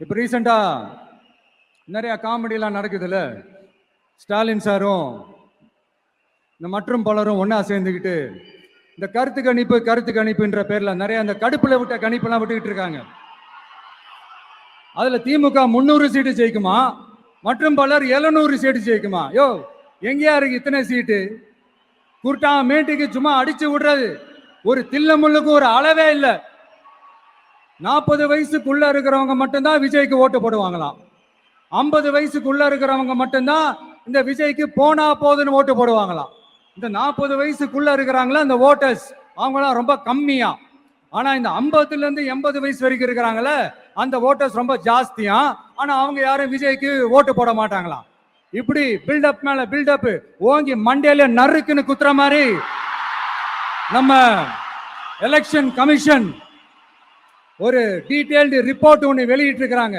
இப்போ ரீசெண்டா நிறைய காமெடியெல்லாம் நடக்குதுல்ல. ஸ்டாலின் சாரும் இந்த மற்றும் பலரும் ஒன்னா சேர்ந்துக்கிட்டு இந்த கருத்து கணிப்புன்ற பேர்ல நிறைய அந்த கடுப்புல விட்ட கணிப்பெல்லாம் விட்டுக்கிட்டு இருக்காங்க. அதுல திமுக 300 சீட்டு ஜெயிக்குமா, மற்றும் பலர் 700 சீட்டு ஜெயிக்குமா? யோ, எங்கேயா இருக்கு இத்தனை சீட்டு? குருட்டா மேட்டுக்கு சும்மா அடிச்சு விடுறது. ஒரு தில்லமுள்ளுக்கு ஒரு அளவே இல்லை. 40 வயசுக்குள்ள இருக்கிறவங்க மட்டும்தான் விஜய்க்கு ஓட்டு போடுவாங்களாம். 50 வயசுக்குள்ள இருக்கிறவங்க மட்டும்தான் இந்த விஜய்க்கு போனா போதுன்னு ஓட்டு போடுவாங்களாம். இந்த 40 வயசுக்குள்ள இருக்கிறாங்களா இந்த ஓட்டர்ஸ், அவங்களாம் ரொம்ப கம்மியா. ஆனா இந்த 50ல இருந்து 80 வயசு வரைக்கும் இருக்கிறாங்கள அந்த ஓட்டர்ஸ் ரொம்ப ஜாஸ்தியா. ஆனா அவங்க யாரும் விஜய்க்கு ஓட்டு போட மாட்டாங்களாம். இப்படி பில்டப் மேல பில்டப் ஓங்கி மண்டையில நறுக்குன்னு குத்துற மாதிரி நம்ம எலெக்ஷன் கமிஷன் ஒரு டீடைல்டு ரிப்போர்ட் ஒன்று வெளியிட்டு இருக்கிறாங்க.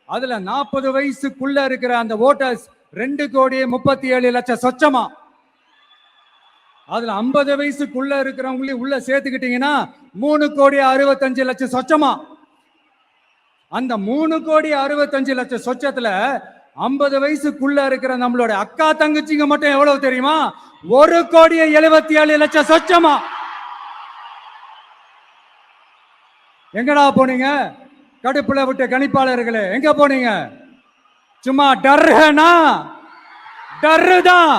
அதுல 40 வயசுக்குள்ள இருக்கிற அந்த ஓட்டர்ஸ் 2,37,00,000 சொச்சமா. அதுல 50 வயசுக்குள்ள இருக்கிறவங்களையும் உள்ள சேர்த்துக்கிட்டீங்கன்னா 3,65,00,000 சொச்சமா. அந்த 3,65,00,000 சொச்சத்துல 50 வயசுக்குள்ள இருக்கிற நம்மளோட அக்கா தங்கச்சிங்க மட்டும் எவ்வளவு தெரியுமா? 1,77,00,000 சொச்சமா. எங்கடா போனீங்க கடுப்புல விட்ட கணிப்பாளர்களே? எங்க போனீங்க? சும்மா டர்னா டர்ரு தான்.